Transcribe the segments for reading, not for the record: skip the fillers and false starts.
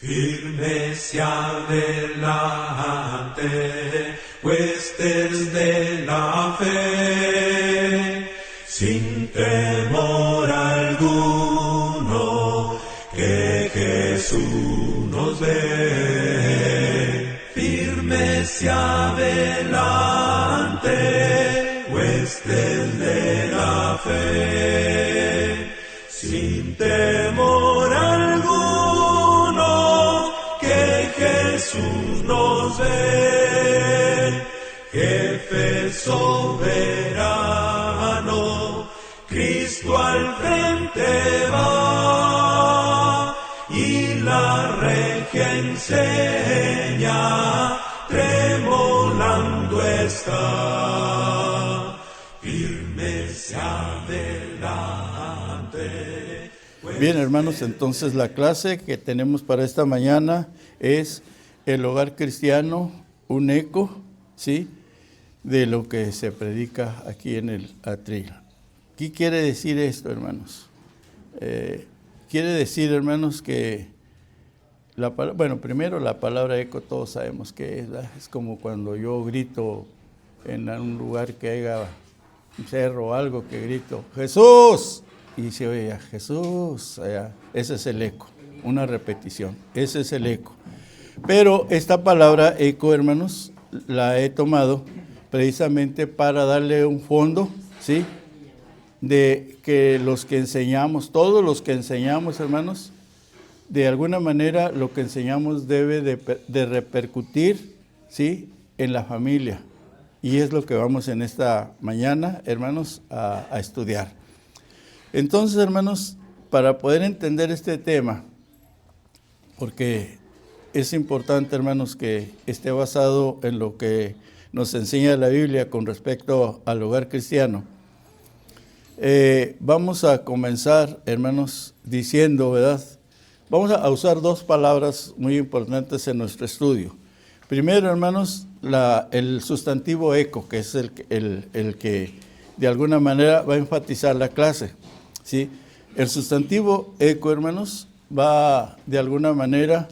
Firmes y adelante, huestes de la fe, sin temor alguno, que Jesús nos ve. Firmes y adelante, huestes de la fe, sin temor alguno, que Jesús nos ve. Jefe soberano, Cristo al frente va, y la regia enseña, tremolando está. Firmes adelante. Bien, hermanos, entonces la clase que tenemos para esta mañana es el hogar cristiano, un eco, ¿sí?, de lo que se predica aquí en el atril. ¿Qué quiere decir esto, hermanos? Quiere decir, hermanos, que primero la palabra eco todos sabemos que es como cuando yo grito en un lugar que haya un cerro o algo, que grito ¡Jesús! Y se oye Jesús, allá. Ese es el eco, una repetición, ese es el eco. Pero esta palabra eco, hermanos, la he tomado precisamente para darle un fondo, ¿sí?, de que los que enseñamos, todos los que enseñamos, hermanos, de alguna manera lo que enseñamos debe de repercutir, ¿sí?, en la familia. Y es lo que vamos en esta mañana, hermanos, a estudiar. Entonces, hermanos, para poder entender este tema, porque es importante, hermanos, que esté basado en lo que nos enseña la Biblia con respecto al hogar cristiano. Vamos a comenzar, hermanos, diciendo, ¿verdad? Vamos a usar dos palabras muy importantes en nuestro estudio. Primero, hermanos, el sustantivo eco, que es el que de alguna manera va a enfatizar la clase, ¿sí? El sustantivo eco, hermanos, va de alguna manera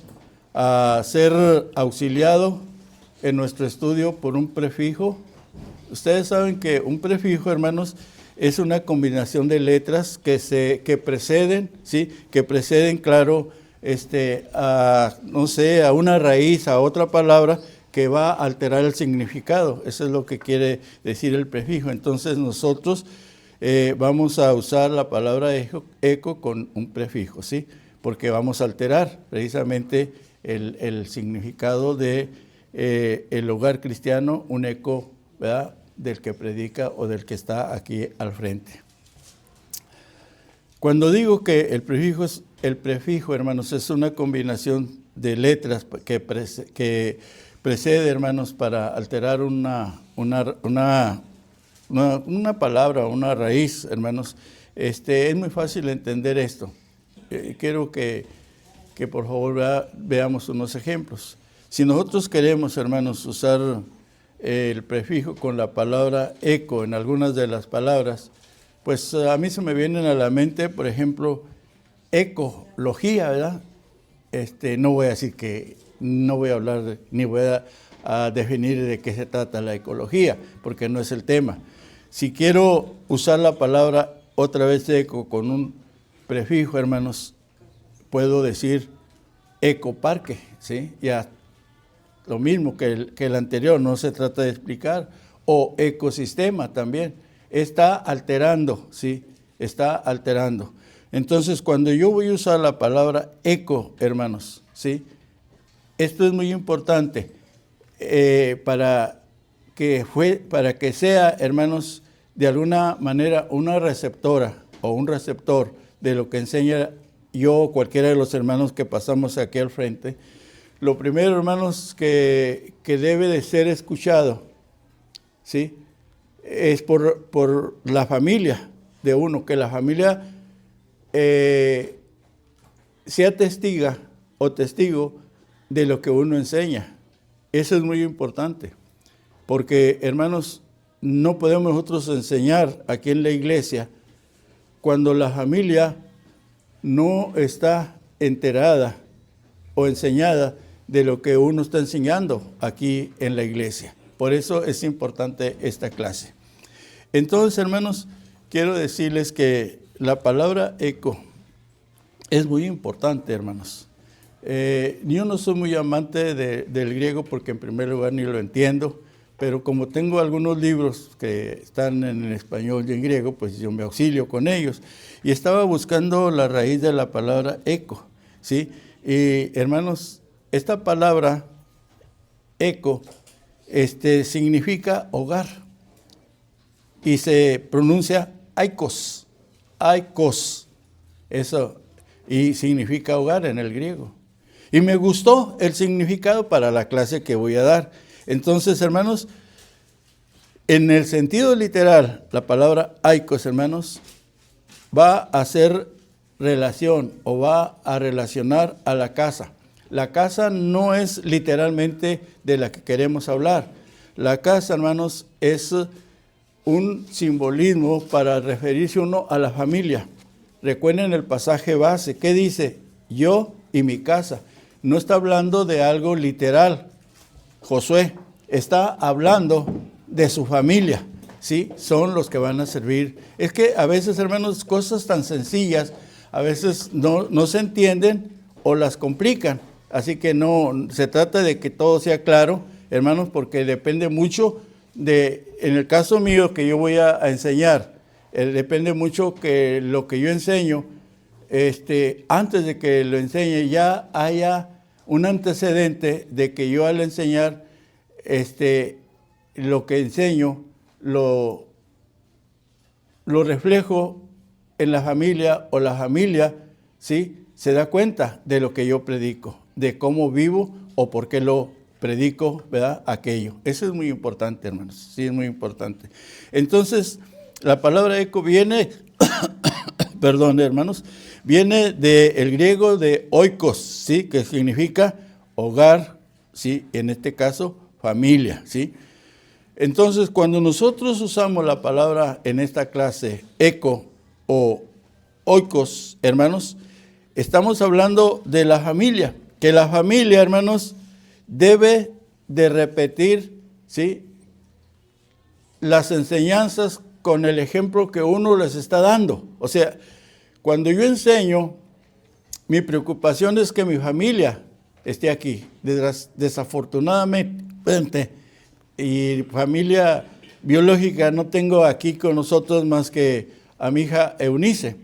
a ser auxiliado en nuestro estudio por un prefijo. Ustedes saben que un prefijo, hermanos, es una combinación de letras que preceden, ¿sí?, que preceden, claro, a una raíz, a otra palabra que va a alterar el significado. Eso es lo que quiere decir el prefijo. Entonces nosotros vamos a usar la palabra eco con un prefijo, ¿sí?, porque vamos a alterar precisamente el significado de el hogar cristiano, un eco, ¿verdad?, del que predica o del que está aquí al frente. Cuando digo que el prefijo, hermanos, es una combinación de letras que precede, hermanos, para alterar una palabra, una raíz, hermanos, es muy fácil entender esto. Quiero que por favor veamos unos ejemplos. Si nosotros queremos, hermanos, usar el prefijo con la palabra eco en algunas de las palabras, pues a mí se me vienen a la mente, por ejemplo, ecología, ¿verdad? No voy a decir que, no voy a hablar, ni voy a definir de qué se trata la ecología, porque no es el tema. Si quiero usar la palabra otra vez eco con un prefijo, hermanos, puedo decir ecoparque, ¿sí? Ya lo mismo que el anterior, no se trata de explicar. O ecosistema también. Está alterando, ¿sí? Está alterando. Entonces, cuando yo voy a usar la palabra eco, hermanos, ¿sí?, esto es muy importante para que sea, hermanos, de alguna manera una receptora o un receptor de lo que enseña yo o cualquiera de los hermanos que pasamos aquí al frente. Lo primero, hermanos, que debe de ser escuchado, ¿sí?, es por la familia de uno, que la familia sea testiga o testigo de lo que uno enseña. Eso es muy importante, porque, hermanos, no podemos nosotros enseñar aquí en la iglesia cuando la familia no está enterada o enseñada de lo que uno está enseñando aquí en la iglesia. Por eso es importante esta clase. Entonces, hermanos, quiero decirles que la palabra eco es muy importante, hermanos. Yo no soy muy amante del griego porque en primer lugar ni lo entiendo, pero como tengo algunos libros que están en español y en griego, pues yo me auxilio con ellos. Y estaba buscando la raíz de la palabra eco, ¿sí? Y hermanos, esta palabra eco significa hogar y se pronuncia aikos, eso, y significa hogar en el griego. Y me gustó el significado para la clase que voy a dar. Entonces, hermanos, en el sentido literal, la palabra aikos, hermanos, va a hacer relación o va a relacionar a la casa. La casa no es literalmente de la que queremos hablar. La casa, hermanos, es un simbolismo para referirse uno a la familia. Recuerden el pasaje base. ¿Qué dice? Yo y mi casa. No está hablando de algo literal. Josué está hablando de su familia, ¿sí? Son los que van a servir. Es que a veces, hermanos, cosas tan sencillas, a veces no se entienden o las complican. Así que no, se trata de que todo sea claro, hermanos, porque depende mucho en el caso mío que yo voy a enseñar, depende mucho que lo que yo enseño, antes de que lo enseñe ya haya un antecedente de que yo al enseñar lo que enseño lo reflejo en la familia o la familia, ¿sí? Se da cuenta de lo que yo predico, de cómo vivo o por qué lo predico, ¿verdad? Aquello. Eso es muy importante, hermanos. Sí, es muy importante. Entonces, la palabra eco viene, perdón, hermanos, viene del griego de oikos, ¿sí? Que significa hogar, ¿sí? En este caso, familia, ¿sí? Entonces, cuando nosotros usamos la palabra en esta clase, eco o oikos, hermanos, estamos hablando de la familia, que la familia, hermanos, debe de repetir, ¿sí? Las enseñanzas con el ejemplo que uno les está dando. O sea, cuando yo enseño, mi preocupación es que mi familia esté aquí. Desafortunadamente, y familia biológica no tengo aquí con nosotros más que a mi hija Eunice,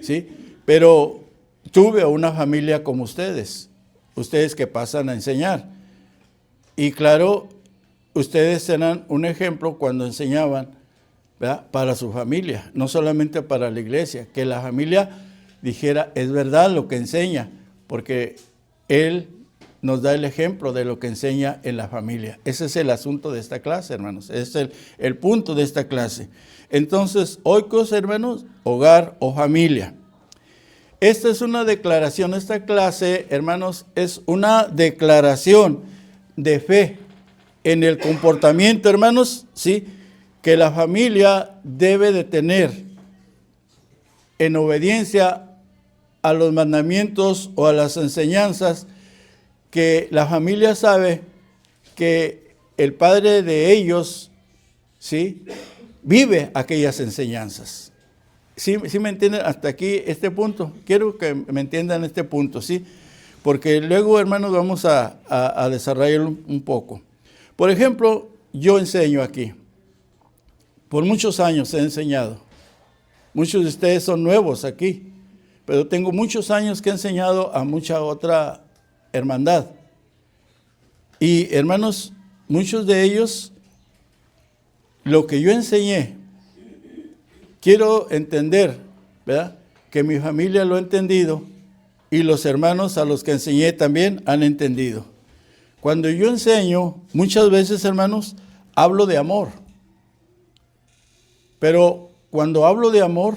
¿sí? Pero tuve una familia como ustedes que pasan a enseñar. Y claro, ustedes serán un ejemplo cuando enseñaban, ¿verdad? Para su familia, no solamente para la iglesia, que la familia dijera, es verdad lo que enseña, porque él nos da el ejemplo de lo que enseña en la familia. Ese es el asunto de esta clase, hermanos. Ese es el punto de esta clase. Entonces, oikos, hermanos, hogar o familia. Esta es una declaración, esta clase, hermanos, es una declaración de fe en el comportamiento, hermanos, ¿sí? Que la familia debe de tener en obediencia a los mandamientos o a las enseñanzas que la familia sabe que el padre de ellos, ¿sí? Vive aquellas enseñanzas. ¿Sí me entienden hasta aquí este punto? Quiero que me entiendan este punto, ¿sí? Porque luego, hermanos, vamos a desarrollarlo un poco. Por ejemplo, yo enseño aquí. Por muchos años he enseñado. Muchos de ustedes son nuevos aquí, pero tengo muchos años que he enseñado a mucha otra hermandad. Y hermanos, muchos de ellos, lo que yo enseñé, quiero entender, ¿verdad? Que mi familia lo ha entendido y los hermanos a los que enseñé también han entendido. Cuando yo enseño, muchas veces, hermanos, hablo de amor. Pero cuando hablo de amor,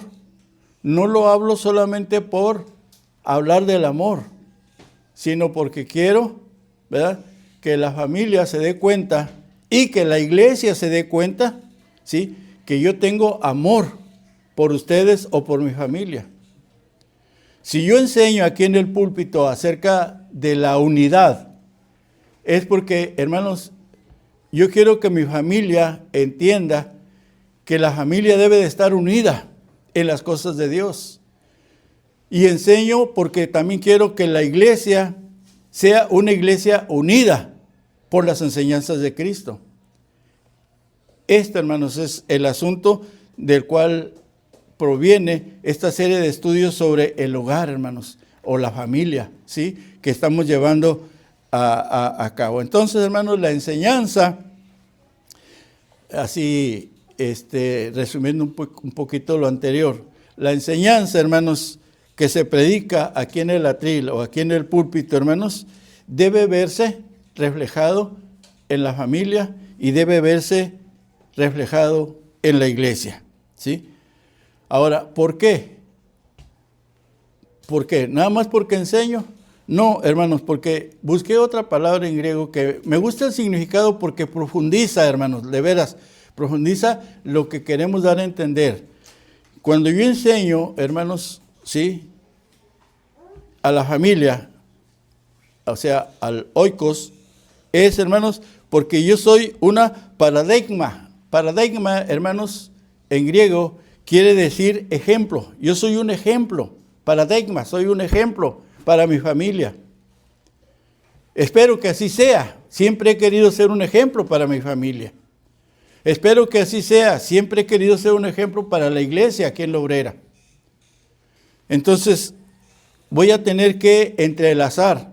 no lo hablo solamente por hablar del amor, sino porque quiero, ¿verdad?, que la familia se dé cuenta y que la iglesia se dé cuenta, ¿sí?, que yo tengo amor por ustedes o por mi familia. Si yo enseño aquí en el púlpito acerca de la unidad, es porque, hermanos, yo quiero que mi familia entienda que la familia debe de estar unida en las cosas de Dios. Y enseño porque también quiero que la iglesia sea una iglesia unida por las enseñanzas de Cristo. Este, hermanos, es el asunto del cual proviene esta serie de estudios sobre el hogar, hermanos, o la familia, ¿sí?, que estamos llevando a cabo. Entonces, hermanos, la enseñanza, así resumiendo un poquito lo anterior, la enseñanza, hermanos, que se predica aquí en el atril o aquí en el púlpito, hermanos, debe verse reflejado en la familia y debe verse reflejado en la iglesia, ¿sí? Ahora, ¿por qué? ¿Por qué? ¿Nada más porque enseño? No, hermanos, porque busqué otra palabra en griego que me gusta el significado porque profundiza, hermanos, de veras, profundiza lo que queremos dar a entender. Cuando yo enseño, hermanos, ¿sí?, a la familia, o sea, al oikos, es, hermanos, porque yo soy una paradigma. Paradigma, hermanos, en griego, quiere decir ejemplo. Yo soy un ejemplo. Paradigma, soy un ejemplo para mi familia. Espero que así sea. Siempre he querido ser un ejemplo para mi familia. Espero que así sea. Siempre he querido ser un ejemplo para la iglesia aquí en La Obrera. Entonces, voy a tener que entrelazar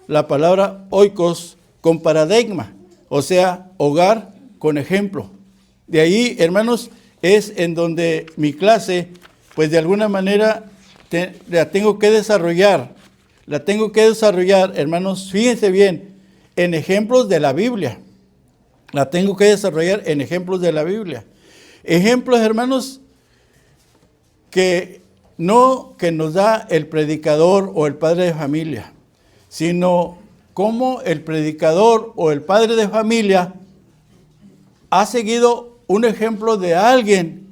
la palabra oikos con paradigma, o sea, hogar con ejemplo. De ahí, hermanos, es en donde mi clase, pues de alguna manera la tengo que desarrollar. La tengo que desarrollar, hermanos, fíjense bien, en ejemplos de la Biblia. La tengo que desarrollar en ejemplos de la Biblia. Ejemplos, hermanos, que no que nos da el predicador o el padre de familia, sino cómo el predicador o el padre de familia ha seguido un ejemplo de alguien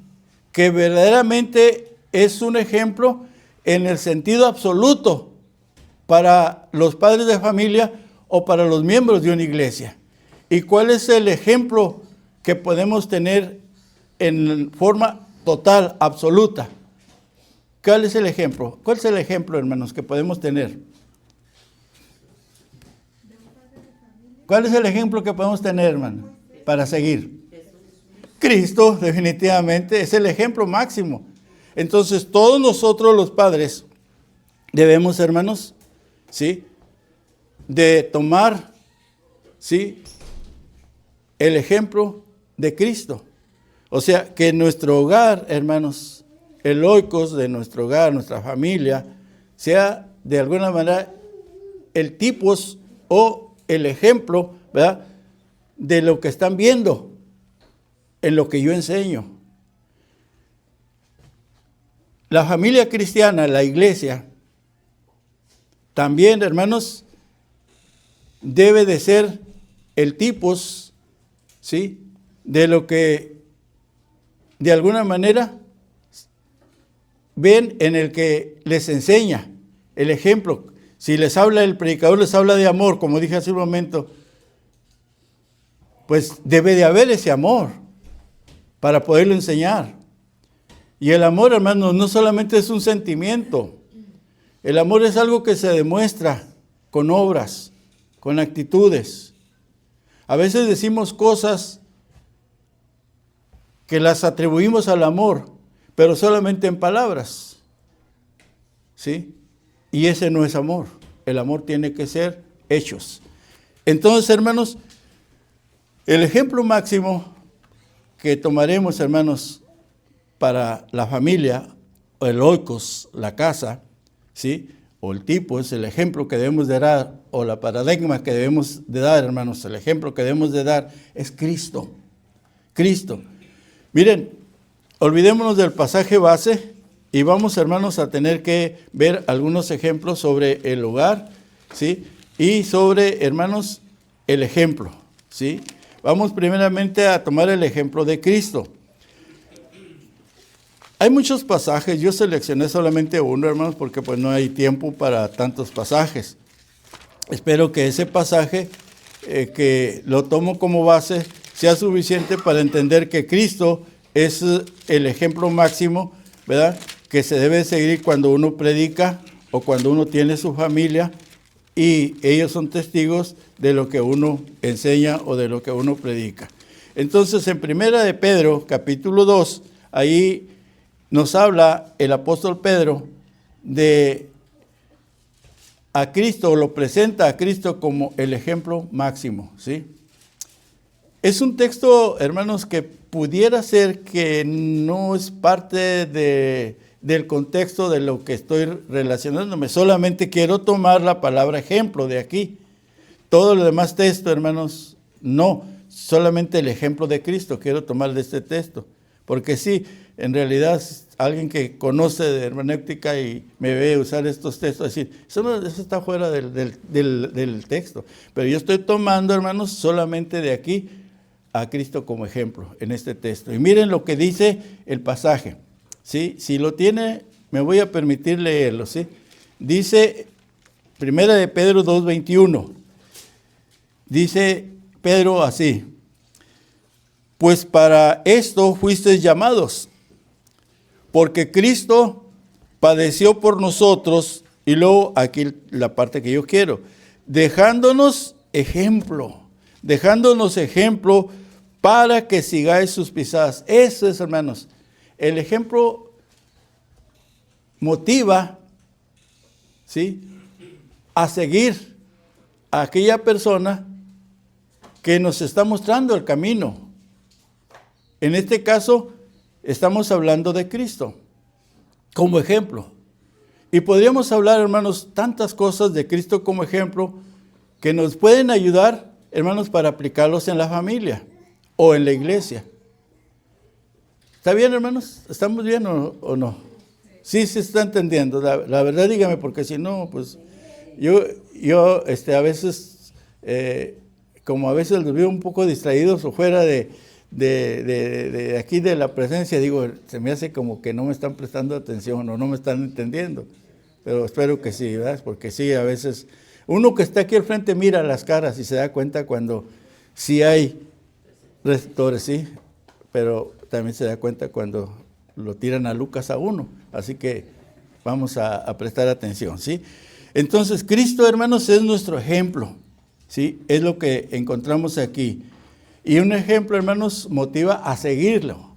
que verdaderamente es un ejemplo en el sentido absoluto para los padres de familia o para los miembros de una iglesia. ¿Y cuál es el ejemplo que podemos tener en forma total, absoluta? ¿Cuál es el ejemplo? ¿Cuál es el ejemplo, hermanos, que podemos tener? ¿Cuál es el ejemplo que podemos tener, hermano, para seguir? Cristo, definitivamente, es el ejemplo máximo. Entonces, todos nosotros los padres debemos, hermanos, ¿sí?, de tomar, ¿sí?, el ejemplo de Cristo. O sea, que nuestro hogar, hermanos, el oikos de nuestro hogar, nuestra familia, sea de alguna manera el tipos o el ejemplo, ¿verdad?, de lo que están viendo en lo que yo enseño. La familia cristiana, la iglesia, también, hermanos, debe de ser el tipos, ¿sí?, de lo que de alguna manera ven en el que les enseña, el ejemplo. Si les habla el predicador, les habla de amor, como dije hace un momento, pues debe de haber ese amor para poderlo enseñar. Y el amor, hermanos, no solamente es un sentimiento. El amor es algo que se demuestra con obras, con actitudes. A veces decimos cosas que las atribuimos al amor, pero solamente en palabras, ¿sí? Y ese no es amor. El amor tiene que ser hechos. Entonces, hermanos, el ejemplo máximo que tomaremos, hermanos, para la familia, o el oikos, la casa, ¿sí?, o el tipo, es el ejemplo que debemos de dar, o la paradigma que debemos de dar, hermanos, el ejemplo que debemos de dar es Cristo. Cristo. Miren, olvidémonos del pasaje base y vamos, hermanos, a tener que ver algunos ejemplos sobre el hogar, ¿sí?, y sobre, hermanos, el ejemplo, ¿sí? Vamos primeramente a tomar el ejemplo de Cristo. Hay muchos pasajes, yo seleccioné solamente uno, hermanos, porque pues no hay tiempo para tantos pasajes. Espero que ese pasaje, que lo tomo como base, sea suficiente para entender que Cristo es el ejemplo máximo, ¿verdad?, que se debe seguir cuando uno predica o cuando uno tiene su familia, y ellos son testigos de lo que uno enseña o de lo que uno predica. Entonces, en Primera de Pedro, capítulo 2, ahí nos habla el apóstol Pedro de a Cristo, lo presenta a Cristo como el ejemplo máximo, ¿sí? Es un texto, hermanos, que pudiera ser que no es parte del contexto de lo que estoy relacionándome. Solamente quiero tomar la palabra ejemplo de aquí. Todo lo demás texto, hermanos, no. Solamente el ejemplo de Cristo quiero tomar de este texto. Porque sí, en realidad, alguien que conoce de hermenéutica y me ve usar estos textos, decir, eso está fuera del texto. Pero yo estoy tomando, hermanos, solamente de aquí a Cristo como ejemplo en este texto. Y miren lo que dice el pasaje, ¿sí? Si lo tiene, me voy a permitir leerlo, ¿sí? Dice, Primera de Pedro 2:21, dice Pedro así: pues para esto fuisteis llamados, porque Cristo padeció por nosotros, y luego aquí la parte que yo quiero, dejándonos ejemplo para que sigáis sus pisadas. Eso es, hermanos, el ejemplo motiva, ¿sí?, a seguir a aquella persona que nos está mostrando el camino. En este caso, estamos hablando de Cristo como ejemplo. Y podríamos hablar, hermanos, tantas cosas de Cristo como ejemplo que nos pueden ayudar, hermanos, para aplicarlos en la familia o en la iglesia. ¿Está bien, hermanos? ¿Estamos bien o no? Sí, se está entendiendo. La verdad, dígame, porque si no, pues yo a veces, como a veces los veo un poco distraídos o fuera de aquí de la presencia, digo, se me hace como que no me están prestando atención o no me están entendiendo. Pero espero que sí, ¿verdad? Porque sí, a veces uno que está aquí al frente mira las caras y se da cuenta cuando sí hay receptores, sí, pero también se da cuenta cuando lo tiran a Lucas a uno. Así que vamos a prestar atención, ¿sí? Entonces, Cristo, hermanos, es nuestro ejemplo, ¿sí? Es lo que encontramos aquí. Y un ejemplo, hermanos, motiva a seguirlo,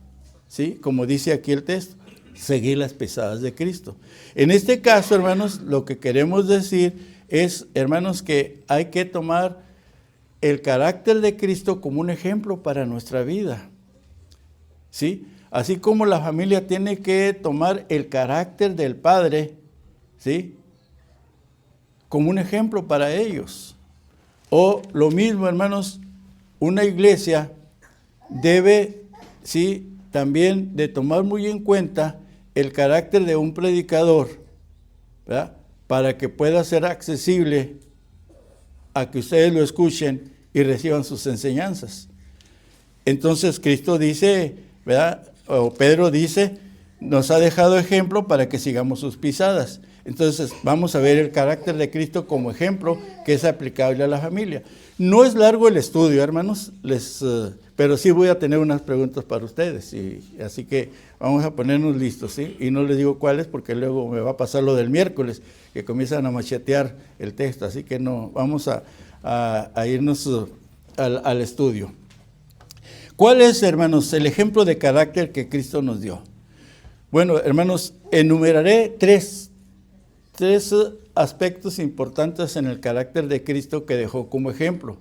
¿sí? Como dice aquí el texto, seguir las pisadas de Cristo. En este caso, hermanos, lo que queremos decir es, hermanos, que hay que tomar el carácter de Cristo como un ejemplo para nuestra vida, ¿sí? Así como la familia tiene que tomar el carácter del Padre, ¿sí?, como un ejemplo para ellos. O lo mismo, hermanos, una iglesia debe, sí, también de tomar muy en cuenta el carácter de un predicador, ¿verdad?, para que pueda ser accesible a que ustedes lo escuchen y reciban sus enseñanzas. Entonces Cristo dice, ¿verdad?, o Pedro dice, nos ha dejado ejemplo para que sigamos sus pisadas. Entonces vamos a ver el carácter de Cristo como ejemplo que es aplicable a la familia. No es largo el estudio, hermanos, pero sí voy a tener unas preguntas para ustedes, así que vamos a ponernos listos, ¿sí? Y no les digo cuáles porque luego me va a pasar lo del miércoles, que comienzan a machetear el texto, así que no, vamos a irnos al estudio. ¿Cuál es, hermanos, el ejemplo de carácter que Cristo nos dio? Bueno, hermanos, enumeraré tres aspectos importantes en el carácter de Cristo que dejó como ejemplo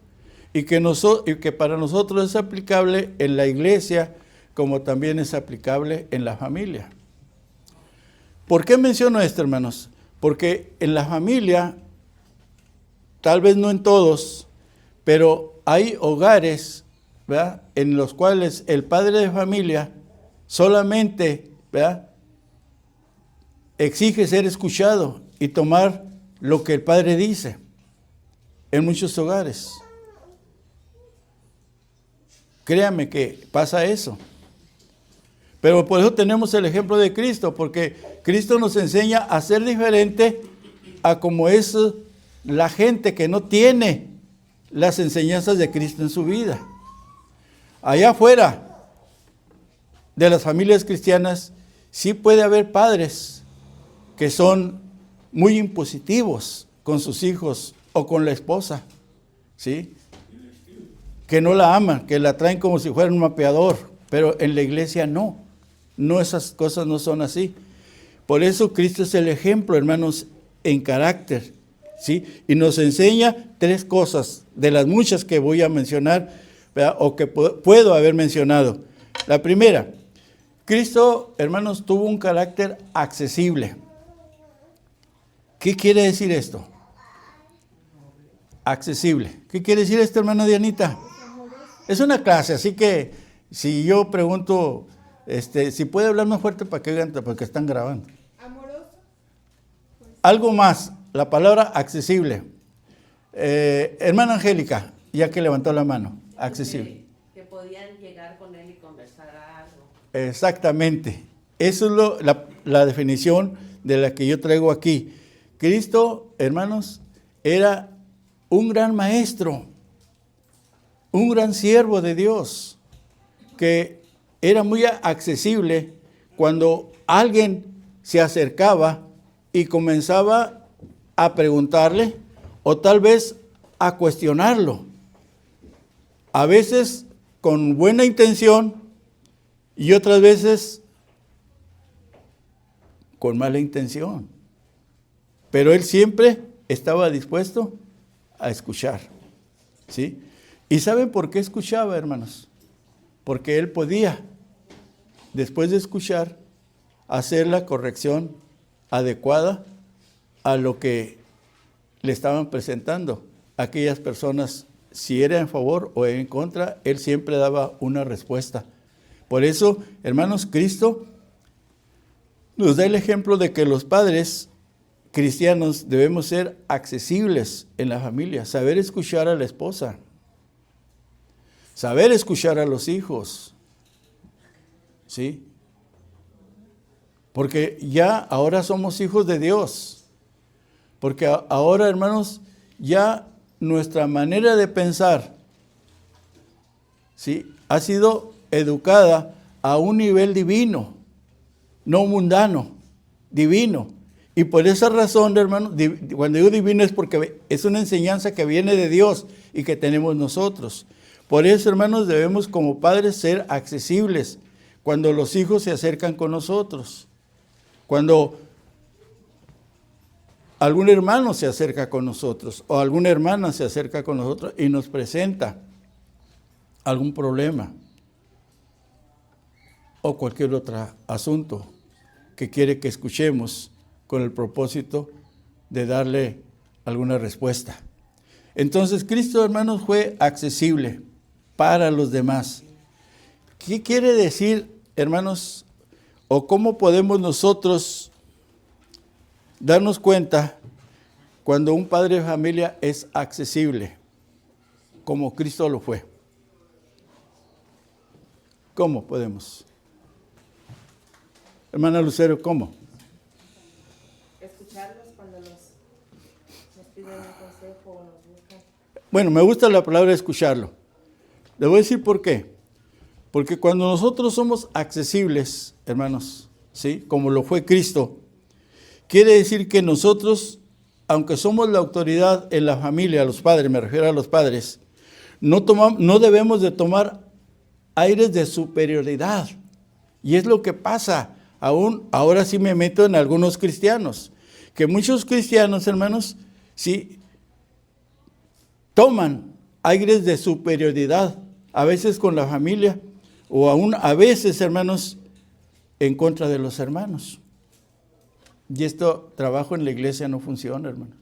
y que para nosotros es aplicable en la iglesia como también es aplicable en la familia. ¿Por qué menciono esto, hermanos? Porque en la familia, tal vez no en todos, pero hay hogares, ¿verdad?, en los cuales el padre de familia solamente, ¿verdad?, exige ser escuchado y tomar lo que el padre dice en muchos hogares. Créanme que pasa eso. Pero por eso tenemos el ejemplo de Cristo, porque Cristo nos enseña a ser diferente a como es la gente que no tiene las enseñanzas de Cristo en su vida. Allá afuera de las familias cristianas sí puede haber padres que son muy impositivos con sus hijos o con la esposa, ¿sí? Que no la aman, que la traen como si fuera un mapeador, pero en la iglesia no. No, esas cosas no son así. Por eso Cristo es el ejemplo, hermanos, en carácter, ¿sí? Y nos enseña 3 cosas de las muchas que voy a mencionar, ¿verdad? O que puedo haber mencionado. La primera, Cristo, hermanos, tuvo un carácter accesible. ¿Qué quiere decir esto? Accesible. ¿Qué quiere decir esto, hermana Dianita? Es una clase, así que si yo pregunto, si puede hablar más fuerte para que oigan, porque están grabando. Amoroso. Algo más, la palabra accesible. Hermana Angélica, ya que levantó la mano, accesible. Que podían llegar con él y conversar algo. Exactamente. Eso es la definición de la que yo traigo aquí. Cristo, hermanos, era un gran maestro, un gran siervo de Dios, que era muy accesible cuando alguien se acercaba y comenzaba a preguntarle o tal vez a cuestionarlo. A veces con buena intención y otras veces con mala intención. Pero él siempre estaba dispuesto a escuchar, ¿sí? ¿Y saben por qué escuchaba, hermanos? Porque él podía, después de escuchar, hacer la corrección adecuada a lo que le estaban presentando. Aquellas personas, si era en favor o en contra, él siempre daba una respuesta. Por eso, hermanos, Cristo nos da el ejemplo de que los padres cristianos debemos ser accesibles en la familia, saber escuchar a la esposa, saber escuchar a los hijos, ¿sí? Porque ya ahora somos hijos de Dios, porque ahora, hermanos, ya nuestra manera de pensar, ¿sí?, ha sido educada a un nivel divino, no mundano, divino. Y por esa razón, hermano, cuando digo divino es porque es una enseñanza que viene de Dios y que tenemos nosotros. Por eso, hermanos, debemos como padres ser accesibles cuando los hijos se acercan con nosotros. Cuando algún hermano se acerca con nosotros o alguna hermana se acerca con nosotros y nos presenta algún problema o cualquier otro asunto que quiere que escuchemos, con el propósito de darle alguna respuesta. Entonces, Cristo, hermanos, fue accesible para los demás. ¿Qué quiere decir, hermanos, o cómo podemos nosotros darnos cuenta cuando un padre de familia es accesible, como Cristo lo fue? ¿Cómo podemos? Hermana Lucero, ¿cómo? Escucharlos cuando nos piden un consejo o nos buscan. Bueno, me gusta la palabra escucharlo. Le voy a decir por qué. Porque cuando nosotros somos accesibles, hermanos, ¿sí?, como lo fue Cristo, quiere decir que nosotros, aunque somos la autoridad en la familia, los padres, me refiero a los padres, no debemos de tomar aires de superioridad. Y es lo que pasa. Ahora sí me meto en algunos cristianos, que muchos cristianos, hermanos, sí, toman aires de superioridad, a veces con la familia, o aún a veces, hermanos, en contra de los hermanos. Y esto, trabajo en la iglesia no funciona, hermanos.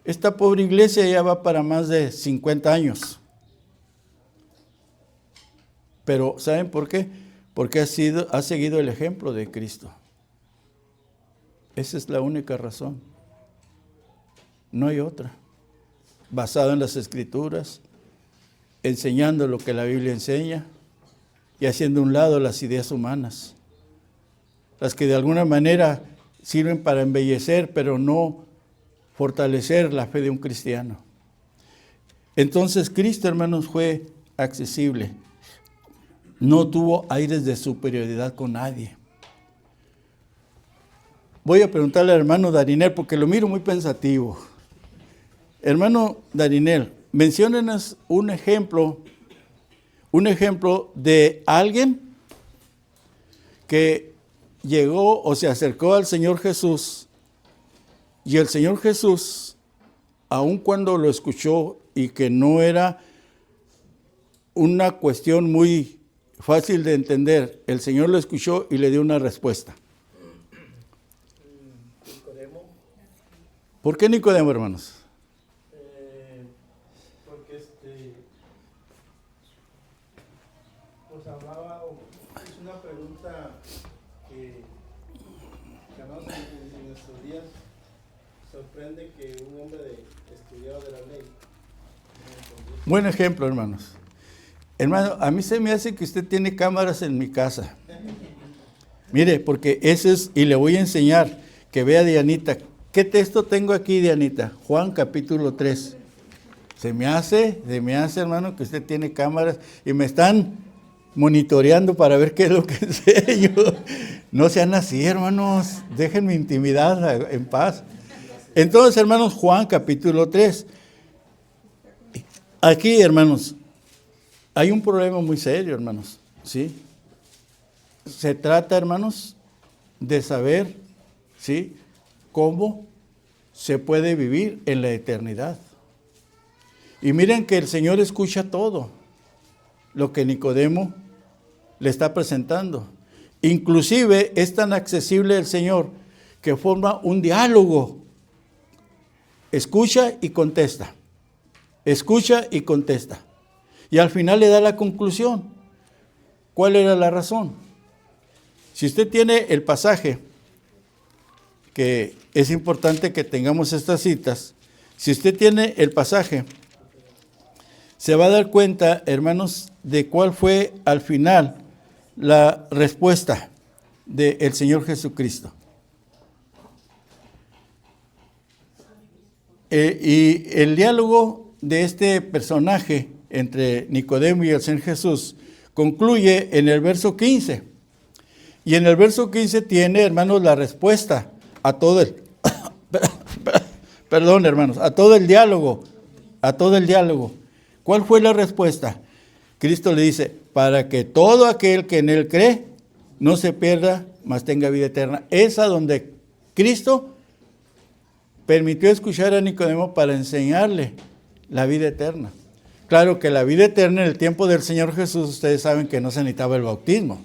Esta pobre iglesia ya va para más de 50 años. Pero, ¿saben por qué? Porque ha seguido el ejemplo de Cristo. Esa es la única razón. No hay otra. Basado en las Escrituras, enseñando lo que la Biblia enseña y haciendo a un lado las ideas humanas, las que de alguna manera sirven para embellecer, pero no fortalecer la fe de un cristiano. Entonces Cristo, hermanos, fue accesible. No tuvo aires de superioridad con nadie. Voy a preguntarle al hermano Darinel, porque lo miro muy pensativo. Hermano Darinel, menciónenos un ejemplo de alguien que llegó o se acercó al Señor Jesús, y el Señor Jesús, aun cuando lo escuchó y que no era una cuestión muy fácil de entender, el Señor lo escuchó y le dio una respuesta. Nicodemo. ¿Por qué Nicodemo, hermanos? Porque pues hablaba, es una pregunta que además en nuestros días sorprende que un hombre estudiado de la ley. Buen ejemplo, hermanos. Hermano, a mí se me hace que usted tiene cámaras en mi casa. Mire, porque ese es, y le voy a enseñar, que vea Dianita. ¿Qué texto tengo aquí, Dianita? Juan capítulo 3. Se me hace, hermano, que usted tiene cámaras y me están monitoreando para ver qué es lo que sé yo. No sean así, hermanos. Dejen mi intimidad en paz. Entonces, hermanos, Juan capítulo 3. Aquí, hermanos, hay un problema muy serio, hermanos, ¿sí? Se trata, hermanos, de saber, ¿sí?, cómo se puede vivir en la eternidad. Y miren que el Señor escucha todo lo que Nicodemo le está presentando. Inclusive es tan accesible el Señor que forma un diálogo. Escucha y contesta. Escucha y contesta. Y al final le da la conclusión. ¿Cuál era la razón? Si usted tiene el pasaje, que es importante que tengamos estas citas, si usted tiene el pasaje, se va a dar cuenta, hermanos, de cuál fue al final la respuesta del Señor Jesucristo. Y el diálogo de este personaje entre Nicodemo y el Señor Jesús concluye en el verso 15. Y en el verso 15 tiene, hermanos, la respuesta a todo el perdón, hermanos, a todo el diálogo, ¿Cuál fue la respuesta? Cristo le dice, para que todo aquel que en él cree no se pierda, mas tenga vida eterna. Es a donde Cristo permitió escuchar a Nicodemo para enseñarle la vida eterna. Claro que la vida eterna en el tiempo del Señor Jesús, ustedes saben que no se necesitaba el bautismo.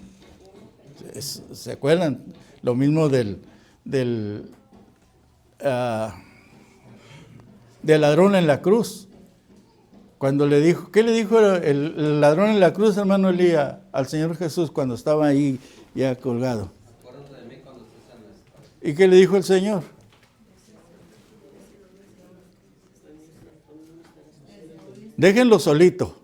¿Se acuerdan? Lo mismo del ladrón en la cruz. Cuando le dijo, ¿qué le dijo el ladrón en la cruz, hermano Elías, al Señor Jesús cuando estaba ahí ya colgado? ¿Y qué le dijo el Señor? Déjenlo solito.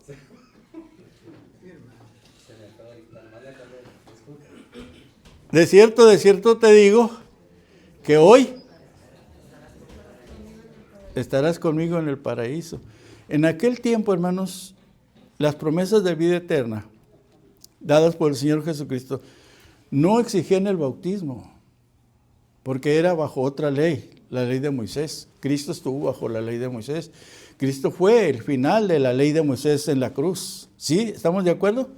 De cierto te digo que hoy estarás conmigo en el paraíso. En aquel tiempo, hermanos, las promesas de vida eterna dadas por el Señor Jesucristo no exigían el bautismo, porque era bajo otra ley, la ley de Moisés. Cristo estuvo bajo la ley de Moisés. Cristo fue el final de la ley de Moisés en la cruz. ¿Sí? ¿Estamos de acuerdo?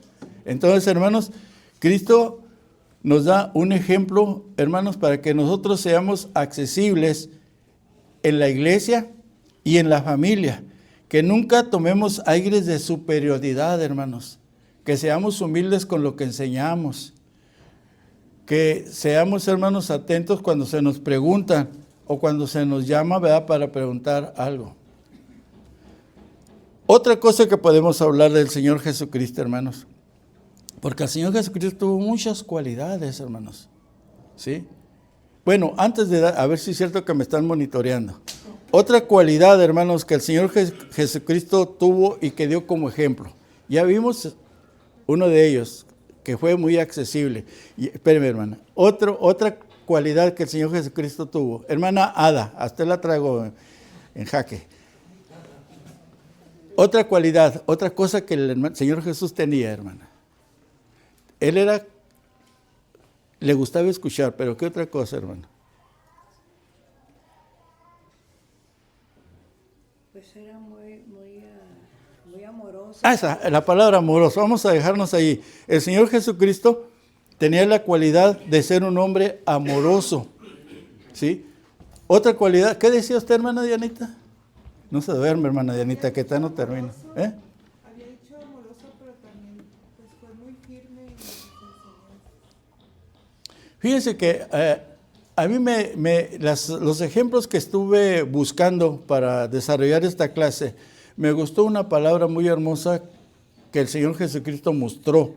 Entonces, hermanos, Cristo nos da un ejemplo, hermanos, para que nosotros seamos accesibles en la iglesia y en la familia. Que nunca tomemos aires de superioridad, hermanos. Que seamos humildes con lo que enseñamos. Que seamos, hermanos, atentos cuando se nos preguntan o cuando se nos llama, ¿verdad?, para preguntar algo. Otra cosa que podemos hablar del Señor Jesucristo, hermanos. Porque el Señor Jesucristo tuvo muchas cualidades, hermanos. ¿Sí? Bueno, antes de a ver si es cierto que me están monitoreando. Otra cualidad, hermanos, que el Señor Jesucristo tuvo y que dio como ejemplo. Ya vimos uno de ellos, que fue muy accesible. Y, espéreme, hermana, otra cualidad que el Señor Jesucristo tuvo. Hermana Ada, a usted la traigo en jaque. Otra cualidad, otra cosa que el Señor Jesús tenía, hermana. Él le gustaba escuchar, pero ¿qué otra cosa, hermana? Pues era muy amoroso. La palabra amoroso, vamos a dejarnos ahí. El Señor Jesucristo tenía la cualidad de ser un hombre amoroso, ¿sí? Otra cualidad, ¿qué decía usted, hermana Dianita? No se duerme, hermana Dianita, que tal no termina. Había dicho amoroso, pero también pues, fue muy firme en sus enseñanzas. Fíjense que a mí los ejemplos que estuve buscando para desarrollar esta clase, me gustó una palabra muy hermosa que el Señor Jesucristo mostró,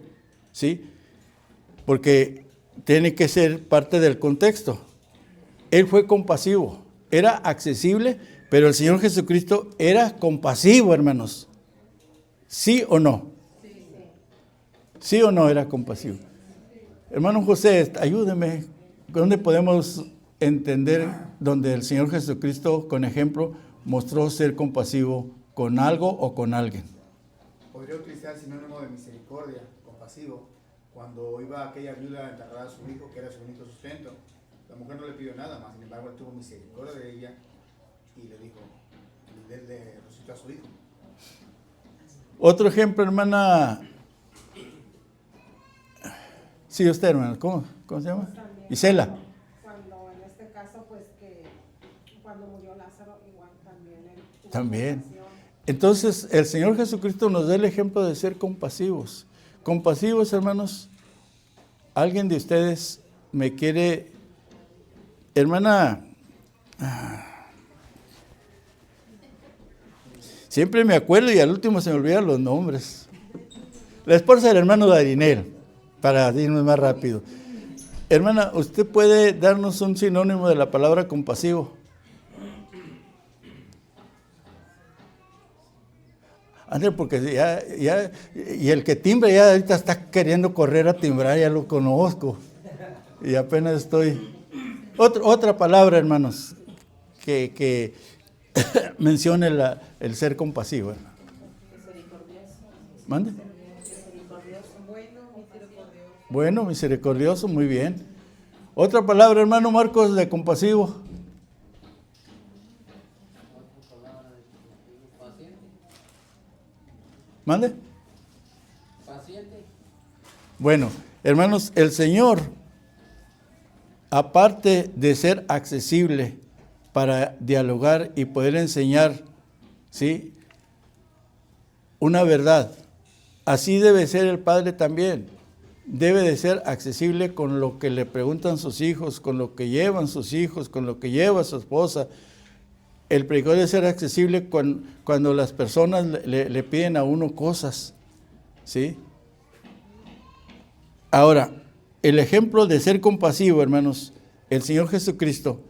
¿sí? Porque tiene que ser parte del contexto. Él fue compasivo, era accesible, pero el Señor Jesucristo era compasivo, hermanos. ¿Sí o no? ¿Sí o no era compasivo? Hermano José, ayúdeme. ¿Dónde podemos entender donde el Señor Jesucristo, con ejemplo, mostró ser compasivo con algo o con alguien? Podría utilizar el sinónimo de misericordia, compasivo, cuando iba aquella viuda a enterrar a su hijo, que era su único sustento. La mujer no le pidió nada más, sin embargo, él tuvo misericordia de ella y le dijo, y le resucitó a su hijo. Otro ejemplo, hermana. Sí, usted, hermana, ¿cómo se llama? Isela. Cuando en este caso, pues que cuando murió Lázaro, igual también él tuvo También. compasión. Entonces, el Señor Jesucristo nos da el ejemplo de ser compasivos. Compasivos, hermanos. ¿Alguien de ustedes me quiere, hermana? Siempre me acuerdo y al último se me olvidan los nombres. La esposa del hermano Darinel, para irnos más rápido. Hermana, ¿usted puede darnos un sinónimo de la palabra compasivo? André, porque ya, y el que timbre ya ahorita está queriendo correr a timbrar, ya lo conozco. Y apenas estoy. Otra palabra, hermanos, que mencione el ser compasivo. Misericordioso. ¿Mande? Misericordioso. Bueno, misericordioso, muy bien. Otra palabra, hermano Marcos, de compasivo. ¿Mande? Paciente. Bueno, hermanos, el Señor, aparte de ser accesible para dialogar y poder enseñar, ¿sí?, una verdad, así debe ser el Padre también. Debe de ser accesible con lo que le preguntan sus hijos, con lo que llevan sus hijos, con lo que lleva su esposa. El predicador debe ser accesible cuando las personas le piden a uno cosas, ¿sí? Ahora, el ejemplo de ser compasivo, hermanos, el Señor Jesucristo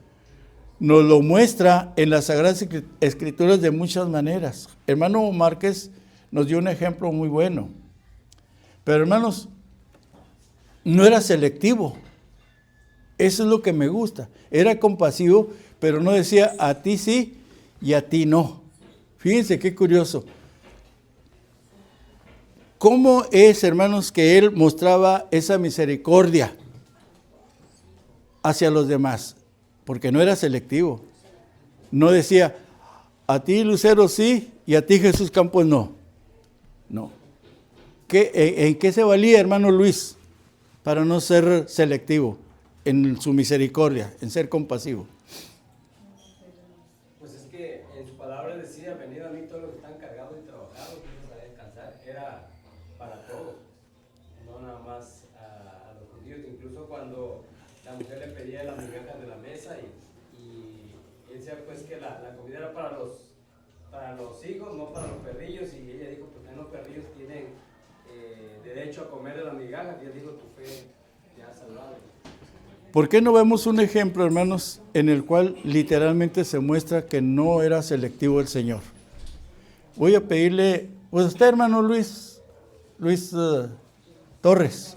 nos lo muestra en las Sagradas Escrituras de muchas maneras. Hermano Márquez nos dio un ejemplo muy bueno. Pero, hermanos, no era selectivo. Eso es lo que me gusta. Era compasivo, pero no decía a ti sí y a ti no. Fíjense qué curioso. ¿Cómo es, hermanos, que él mostraba esa misericordia hacia los demás? Porque no era selectivo. No decía, a ti Lucero sí y a ti Jesús Campos no. No. ¿En qué se valía, hermano Luis, para no ser selectivo en su misericordia, en ser compasivo? Pues es que en su palabra decía, venid a mí todos los que están cargados y trabajados, que no se descansar. Era para todos, no nada más a los judíos. Incluso cuando la mujer le pedía las migajas de la mesa y él decía pues que la comida era para los hijos, no para los perrillos, y ella dijo, pues los perrillos tienen derecho a comer de las migajas, y él dijo, tu fe te ha salvado. ¿Por qué no vemos un ejemplo, hermanos, en el cual literalmente se muestra que no era selectivo el Señor? Voy a pedirle, pues usted, hermano Luis Torres.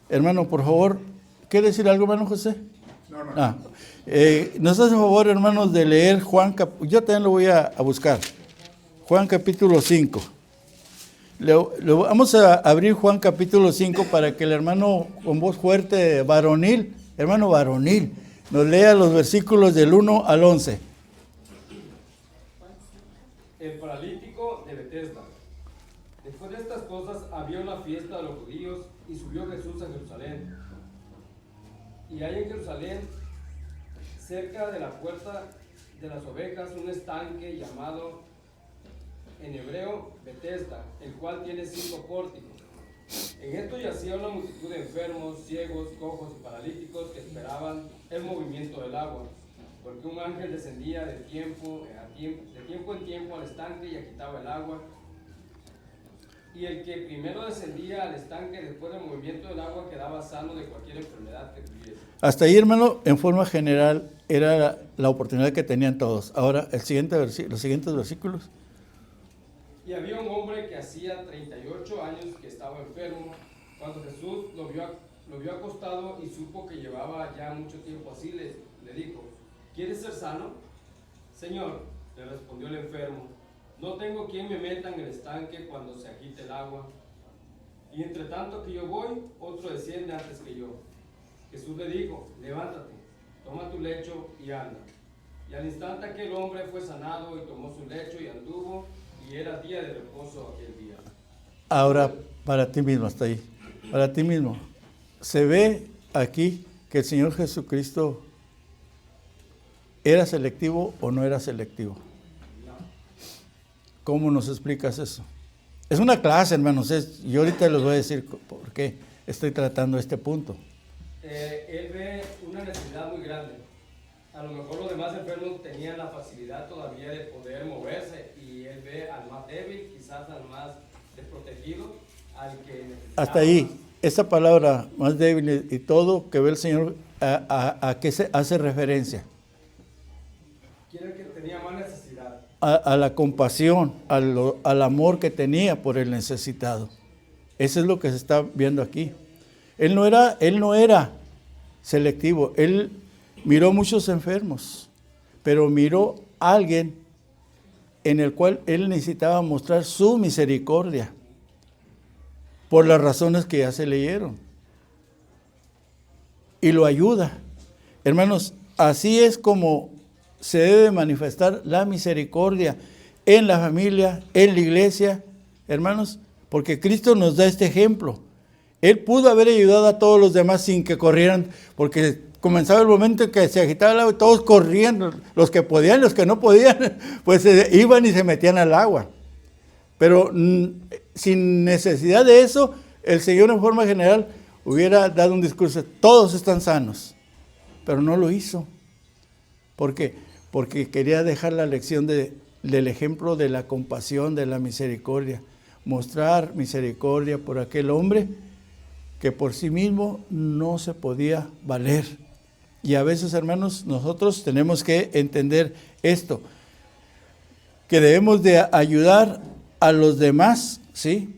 Hermano, por favor, ¿quiere decir algo, hermano José? No, hermano. Nos hace favor, hermanos, de leer yo también lo voy a buscar. Juan capítulo 5. Vamos a abrir Juan capítulo 5 para que el hermano con voz fuerte, varonil, hermano varonil, nos lea los versículos del 1 al 11. El paralítico de Betesda. Después de estas cosas había una fiesta de los judíos y subió Jesús a Jerusalén. Y hay en Jerusalén, cerca de la puerta de las ovejas, un estanque llamado en hebreo Betesda, el cual tiene 5 pórticos. En esto yacía una multitud de enfermos, ciegos, cojos y paralíticos que esperaban el movimiento del agua, porque un ángel descendía de tiempo en tiempo al estanque y agitaba el agua. Y el que primero descendía al estanque después del movimiento del agua quedaba sano de cualquier enfermedad que tuviese. Hasta ahí, hermano, en forma general, era la oportunidad que tenían todos. Ahora, los siguientes versículos. Y había un hombre que hacía 38 años que estaba enfermo. Cuando Jesús lo vio acostado y supo que llevaba ya mucho tiempo así, le dijo: ¿quieres ser sano? Señor, le respondió el enfermo, no tengo quien me meta en el estanque cuando se agite el agua. Y entre tanto que yo voy, otro desciende antes que yo. Jesús le dijo: levántate, toma tu lecho y anda. Y al instante aquel hombre fue sanado y tomó su lecho y anduvo, y era día de reposo aquel día. Ahora, para ti mismo, hasta ahí. Para ti mismo. Se ve aquí que el Señor Jesucristo ¿era selectivo o no era selectivo? ¿Cómo nos explicas eso? Es una clase, hermanos. Yo ahorita les voy a decir por qué estoy tratando este punto. Él ve una necesidad muy grande. A lo mejor los demás enfermos tenían la facilidad todavía de poder moverse, y él ve al más débil, quizás al más desprotegido, al que necesitaba. Hasta ahí, esa palabra más débil y todo que ve el Señor, ¿a qué se hace referencia? Quiere que tenía más necesidad. A la compasión, al amor que tenía por el necesitado. Eso es lo que se está viendo aquí. Él no era selectivo. Él miró muchos enfermos, pero miró a alguien en el cual él necesitaba mostrar su misericordia por las razones que ya se leyeron. Y lo ayuda. Hermanos, así es como se debe manifestar la misericordia en la familia, en la iglesia, hermanos, porque Cristo nos da este ejemplo. Él pudo haber ayudado a todos los demás sin que corrieran, porque comenzaba el momento en que se agitaba el agua y todos corrían, los que podían, los que no podían, pues iban y se metían al agua. Pero sin necesidad de eso, el Señor en forma general hubiera dado un discurso: todos están sanos, pero no lo hizo. ¿Por qué? Porque quería dejar la lección del ejemplo de la compasión, de la misericordia, mostrar misericordia por aquel hombre que por sí mismo no se podía valer. Y a veces, hermanos, nosotros tenemos que entender esto, que debemos de ayudar a los demás, ¿sí?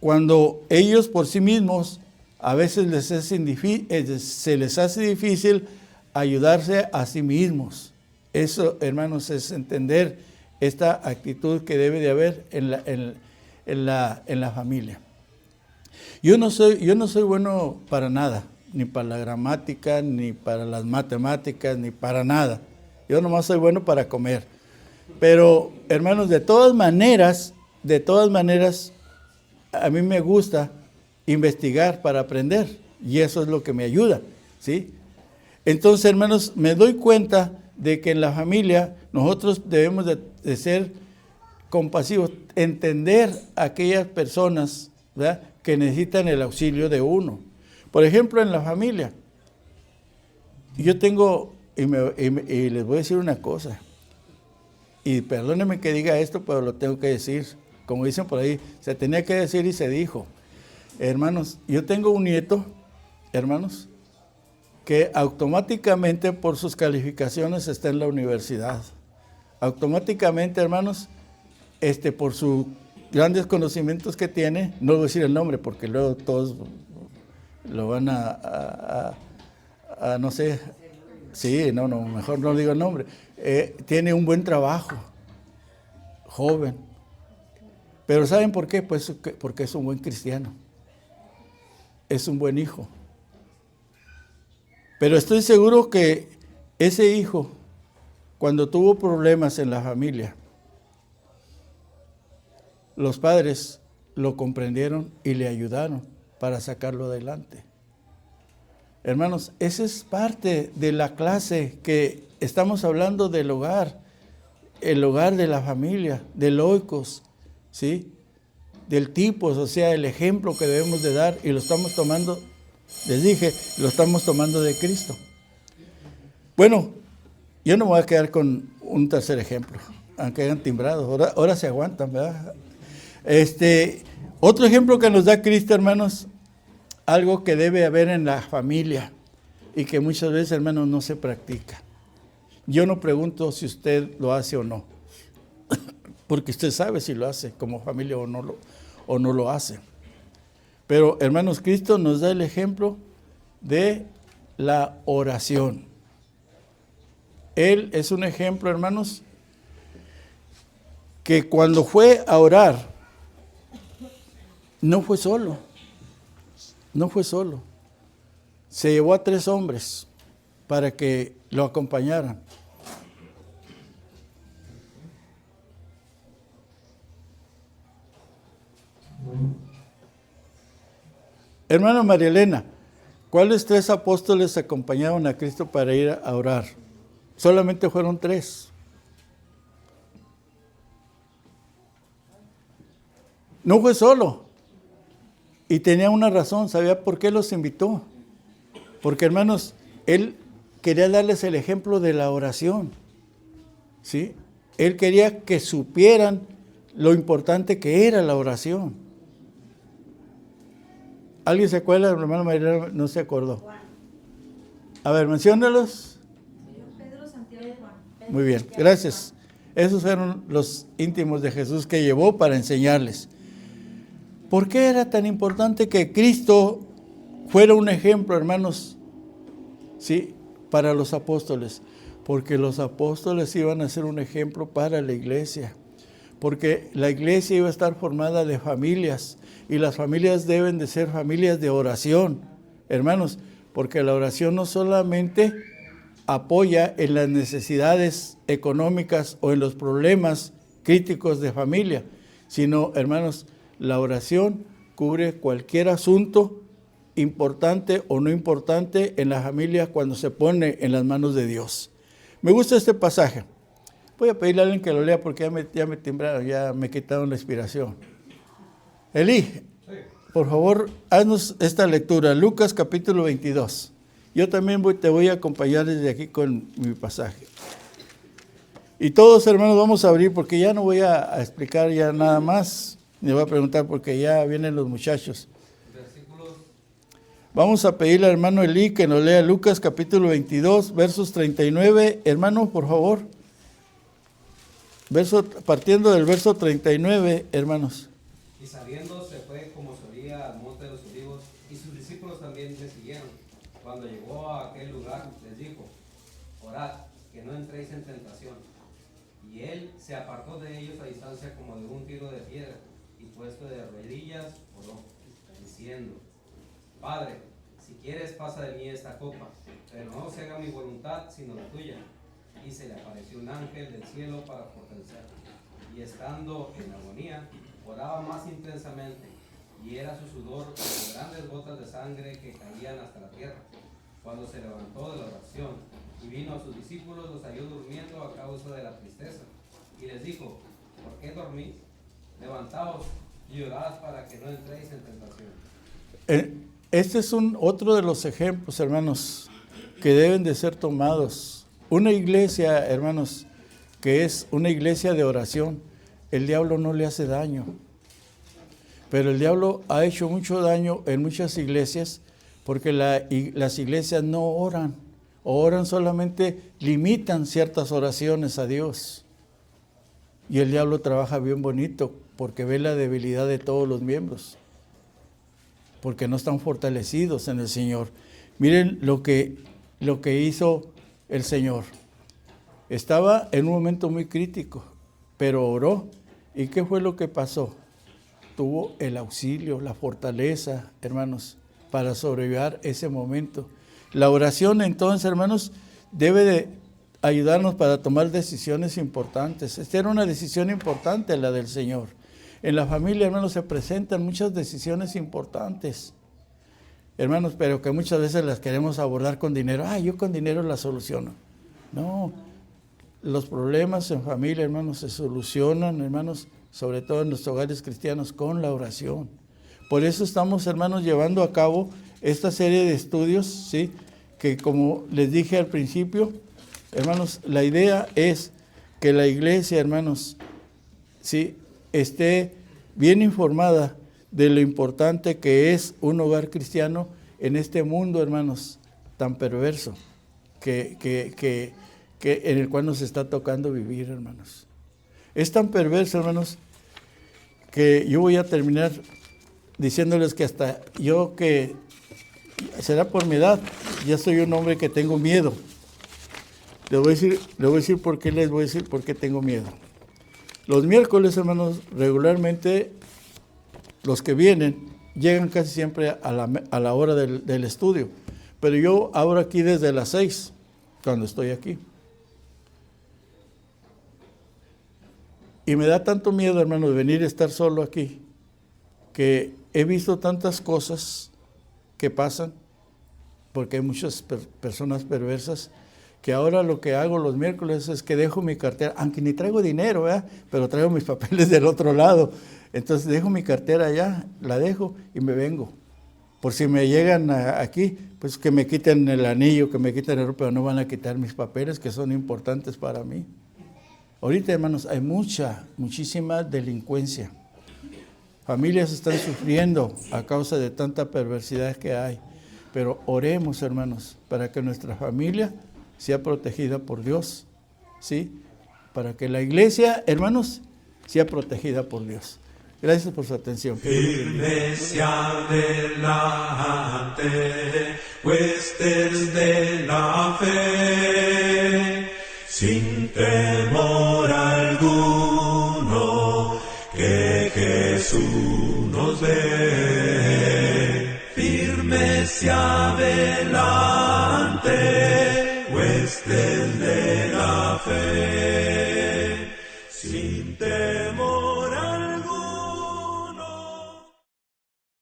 Cuando ellos por sí mismos a veces se les hace difícil ayudarse a sí mismos. Eso, hermanos, es entender esta actitud que debe de haber en la familia. Yo no soy bueno para nada, ni para la gramática, ni para las matemáticas, ni para nada. Yo nomás soy bueno para comer. Pero, hermanos, de todas maneras, a mí me gusta investigar para aprender, y eso es lo que me ayuda, ¿sí? Entonces, hermanos, me doy cuenta de que en la familia nosotros debemos de ser compasivos, entender a aquellas personas, ¿verdad?, que necesitan el auxilio de uno. Por ejemplo, en la familia, yo tengo, y les voy a decir una cosa, y perdónenme que diga esto, pero lo tengo que decir. Como dicen por ahí, se tenía que decir y se dijo. Hermanos, yo tengo un nieto, hermanos, que automáticamente por sus calificaciones está en la universidad. Automáticamente, hermanos, por sus grandes conocimientos que tiene, no voy a decir el nombre porque luego todos lo van a no sé, sí, no, mejor no digo el nombre, tiene un buen trabajo, joven, pero ¿saben por qué? Pues porque es un buen cristiano, es un buen hijo, pero estoy seguro que ese hijo, cuando tuvo problemas en la familia, los padres lo comprendieron y le ayudaron para sacarlo adelante. Hermanos, esa es parte de la clase que estamos hablando del hogar, el hogar de la familia, del oikos, ¿sí? Del tipos, o sea, el ejemplo que debemos de dar, y lo estamos tomando, les dije, lo estamos tomando de Cristo. Bueno, yo no me voy a quedar con un tercer ejemplo, aunque hayan timbrado, ahora se aguantan, ¿verdad? Otro ejemplo que nos da Cristo, hermanos, algo que debe haber en la familia y que muchas veces, hermanos, no se practica. Yo no pregunto si usted lo hace o no, porque usted sabe si lo hace como familia o no lo hace. Pero, hermanos, Cristo nos da el ejemplo de la oración. Él es un ejemplo, hermanos, que cuando fue a orar, no fue solo. Se llevó a 3 hombres para que lo acompañaran. Hermana María Elena, ¿cuáles 3 apóstoles acompañaron a Cristo para ir a orar? Solamente fueron 3. No fue solo. Y tenía una razón, ¿sabía por qué los invitó? Porque, hermanos, él quería darles el ejemplo de la oración, ¿sí? Él quería que supieran lo importante que era la oración. ¿Alguien se acuerda? La hermana María no se acordó. A ver, menciónalos. Pedro, Santiago y Juan. Muy bien, gracias. Esos fueron los íntimos de Jesús que llevó para enseñarles. ¿Por qué era tan importante que Cristo fuera un ejemplo, hermanos? ¿Sí? Para los apóstoles. Porque los apóstoles iban a ser un ejemplo para la iglesia. Porque la iglesia iba a estar formada de familias. Y las familias deben de ser familias de oración. Hermanos, porque la oración no solamente apoya en las necesidades económicas o en los problemas críticos de familia, sino, hermanos, la oración cubre cualquier asunto importante o no importante en la familia cuando se pone en las manos de Dios. Me gusta este pasaje. Voy a pedirle a alguien que lo lea porque ya me timbraron, ya me quitaron la inspiración. Eli, por favor, haznos esta lectura, Lucas capítulo 22. Yo también te voy a acompañar desde aquí con mi pasaje. Y todos, hermanos, vamos a abrir porque ya no voy a explicar ya nada más. Me voy a preguntar porque ya vienen los muchachos. Vamos a pedirle al hermano Eli que nos lea Lucas capítulo 22, versos 39. Hermano, por favor. Partiendo del verso 39, hermanos. Y saliendo se fue como solía al monte de los olivos, y sus discípulos también le siguieron. Cuando llegó a aquel lugar, les dijo: orad, que no entréis en tentación. Y él se apartó de ellos a distancia como de un tiro de piedra, y puesto de rodillas, oró, diciendo: Padre, si quieres pasa de mí esta copa, pero no se haga mi voluntad sino la tuya. Y se le apareció un ángel del cielo para fortalecerlo. Y estando en agonía, oraba más intensamente, y era su sudor como grandes gotas de sangre que caían hasta la tierra. Cuando se levantó de la oración y vino a sus discípulos, los halló durmiendo a causa de la tristeza. Y les dijo: ¿por qué dormís? Levantaos y orad para que no entréis en tentación. Este es otro de los ejemplos, hermanos, que deben de ser tomados. Una iglesia, hermanos, que es una iglesia de oración, el diablo no le hace daño. Pero el diablo ha hecho mucho daño en muchas iglesias porque las iglesias no oran, o oran solamente, limitan ciertas oraciones a Dios. Y el diablo trabaja bien bonito porque ve la debilidad de todos los miembros. porque no están fortalecidos en el Señor. Miren lo que hizo el Señor. Estaba en un momento muy crítico, pero oró. ¿Y qué fue lo que pasó? Tuvo el auxilio, la fortaleza, hermanos, para sobrevivir ese momento. La oración, entonces, hermanos, debe de ayudarnos para tomar decisiones importantes. Esta era una decisión importante, la del Señor. En la familia, hermanos, se presentan muchas decisiones importantes, hermanos, pero que muchas veces las queremos abordar con dinero. Yo con dinero las soluciono. No, los problemas en familia, hermanos, se solucionan, hermanos, sobre todo en los hogares cristianos, con la oración. Por eso estamos, hermanos, llevando a cabo esta serie de estudios, ¿sí? Que como les dije al principio, hermanos, la idea es que la iglesia, hermanos, ¿sí?, esté bien informada de lo importante que es un hogar cristiano en este mundo, hermanos, tan perverso que en el cual nos está tocando vivir, hermanos. Es tan perverso, hermanos, que yo voy a terminar diciéndoles que hasta yo, que será por mi edad, ya soy un hombre que tengo miedo. Les voy a decir por qué, les voy a decir por qué tengo miedo. Los miércoles, hermanos, regularmente los que vienen llegan casi siempre a la hora del estudio, pero yo abro aquí desde las 6, cuando estoy aquí. Y me da tanto miedo, hermanos, venir a estar solo aquí, que he visto tantas cosas que pasan, porque hay muchas personas perversas, que ahora lo que hago los miércoles es que dejo mi cartera, aunque ni traigo dinero, ¿verdad?, pero traigo mis papeles del otro lado. Entonces dejo mi cartera allá, la dejo y me vengo. Por si me llegan aquí, pues que me quiten el anillo, que me quiten el ropa, pero no van a quitar mis papeles, que son importantes para mí. Ahorita, hermanos, hay muchísima delincuencia. Familias están sufriendo a causa de tanta perversidad que hay. Pero oremos, hermanos, para que nuestra familia sea protegida por Dios, ¿sí? Para que la iglesia, hermanos, sea protegida por Dios. Gracias por su atención. Firme se adelante, huestes de la fe, sin temor alguno, que Jesús nos ve. Firme se adelante, huestes de